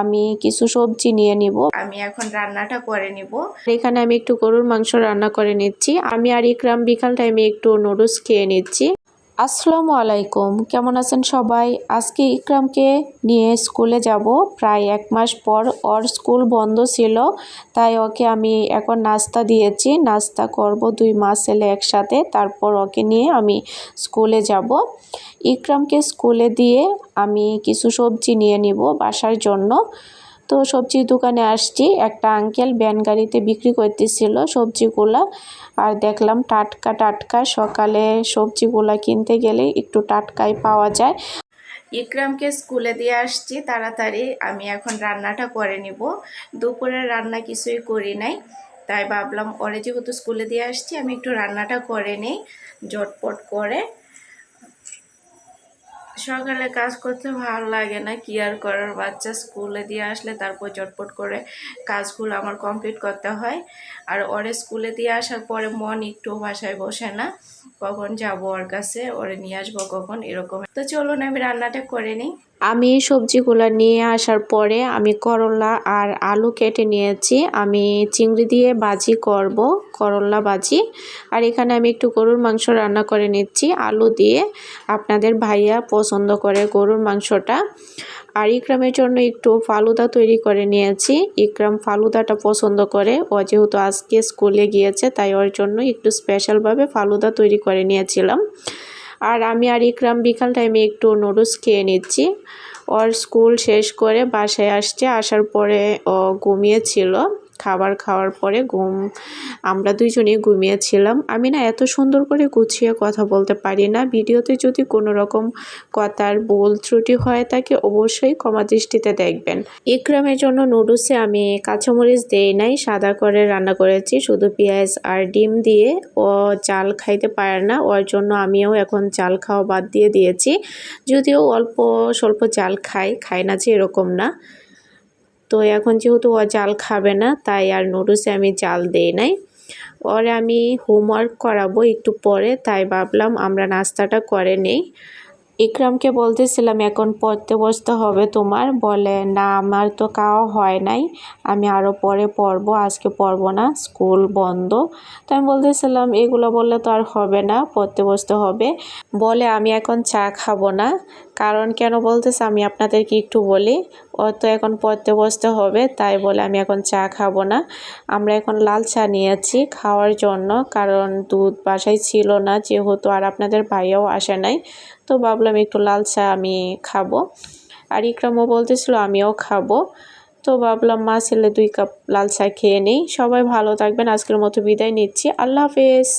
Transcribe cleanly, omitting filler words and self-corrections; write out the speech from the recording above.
আমি কিছু সবজি নিয়ে নিব। আমি এখন রান্নাটা করে নিব। এখানে আমি একটু গরুর মাংস রান্না করে নিচ্ছি। আমি আর ইকরাম বিকাল টাইমে একটু নুডলস খেয়ে নিচ্ছি। আসসালামু আলাইকুম, কেমন আছেন সবাই? আজকে ইকরামকে নিয়ে স্কুলে যাব। প্রায় 1 মাস পর ওর স্কুল বন্ধ ছিল, তাই ওকে আমি এখন নাস্তা দিয়েছি। নাস্তা করব 2 মাস এলে একসাথে, তারপর ওকে নিয়ে আমি স্কুলে যাব। ইকরামকে স্কুলে দিয়ে আমি কিছু সবজি নিয়ে নিব বাসার জন্য। তো সবজির দোকানে আসছি, একটা আঙ্কেল ভ্যান গাড়িতে বিক্রি করতেছিল সবজিগুলা, আর দেখলাম টাটকা টাটকা। সকালে সবজিগুলা কিনতে গেলে একটু টাটকাই পাওয়া যায়। ইকরামকে স্কুলে দিয়ে আসছি তাড়াতাড়ি। আমি এখন রান্নাটা করে নিব। দুপুরের রান্না কিছুই করি নাই, তাই ভাবলাম ওরে যেহেতু স্কুলে দিয়ে আসছি আমি একটু রান্নাটা করে নিই ঝটপট করে। সকালে কাজ করতে ভালো লাগে না, কি আর করার, বাচ্চা স্কুলে দিয়ে আসলে তারপর চটপট করে কাজগুলো আমার কমপ্লিট করতে হয়। আর ওরে স্কুলে দিয়ে আসার পরে মন একটু বাসায় বসে না, কখন যাব ওর কাছে, ওরে নিয়ে আসবো কখন, এরকম। তো চলুন আমি রান্নাটা করে নিই। আমি সবজিগুলো নিয়ে আসার পরে আমি করলা আর আলু কেটে নিয়েছি। আমি চিংড়ি দিয়ে ভাজি করব, করলা ভাজি। আর এখানে আমি একটু গরুর মাংস রান্না করে নিচ্ছি আলু দিয়ে। আপনাদের ভাইয়া পছন্দ করে গরুর মাংসটা। আর ইকরামের জন্য একটু ফালুদা তৈরি করে নিয়েছি। ইকরাম ফালুদাটা পছন্দ করে, ও যেহেতু আজকে স্কুলে গিয়েছে তাই ওর জন্য একটু স্পেশালভাবে ফালুদা তৈরি করে নিয়েছিলাম। আর আমি আর ইকরাম বিকাল টাইমে একটু নুডলস খেয়ে নিচ্ছি। ওর স্কুল শেষ করে বাসায় আসছে, আসার পরে ও ঘুমিয়েছিল। খাবার খাওয়ার পরে আমরা দুইজনেই ঘুমিয়েছিলাম। আমি না এত সুন্দর করে গুছিয়ে কথা বলতে পারি না। ভিডিওতে যদি কোনো রকম কথার ভুল ত্রুটি হয়ে থাকে অবশ্যই ক্ষমা দৃষ্টিতে দেখবেন। ইকরামের জন্য নুডলসে আমি কাঁচামরিচ দেই নাই, সাদা করে রান্না করেছি শুধু পেঁয়াজ আর ডিম দিয়ে। ও চাল খাইতে পারে না, ওর জন্য আমিও এখন চাল খাওয়া বাদ দিয়ে দিয়েছি। যদিও অল্প স্বল্প চাল খায় না যে এরকম না। তো এখন যেহেতু ও চাল খাবে না তাই আর নুডলসে আমি চাল দেই নাই। ওরে আমি হোমওয়ার্ক করাবো একটু পরে, তাই ভাবলাম আমরা নাস্তাটা করে নেই। ইকরামকে বলতেছিলাম এখন পড়তে বসতে হবে তোমার, বলে না আমার তো খাওয়া হয় নাই, আমি আরও পরে পড়বো, আজকে পড়বো না, স্কুল বন্ধ। তো আমি বলতেছিলাম এগুলো বললে তো আর হবে না, পড়তে বসতে হবে। বলে আমি এখন চা খাবো না। কারণ কেন বলতেছে আমি আপনাদেরকে একটু বলি। ও তো এখন পড়তে বসতে হবে, তাই বলে আমি এখন চা খাবো না। আমরা এখন লাল চা নিয়েছি খাওয়ার জন্য, কারণ দুধ বাসায় ছিল না যেহেতু, আর আপনাদের ভাইয়াও আসে নাই, তো ভাবলাম একটু লাল চা আমি খাবো। আর ইকরামও বলতেছিল আমিও খাবো, তো ভাবলাম মা ছেলে 2 কাপ লাল চা খেয়ে নেই। সবাই ভালো থাকবেন, আজকের মতো বিদায় নিচ্ছি, আল্লাহ হাফেজ।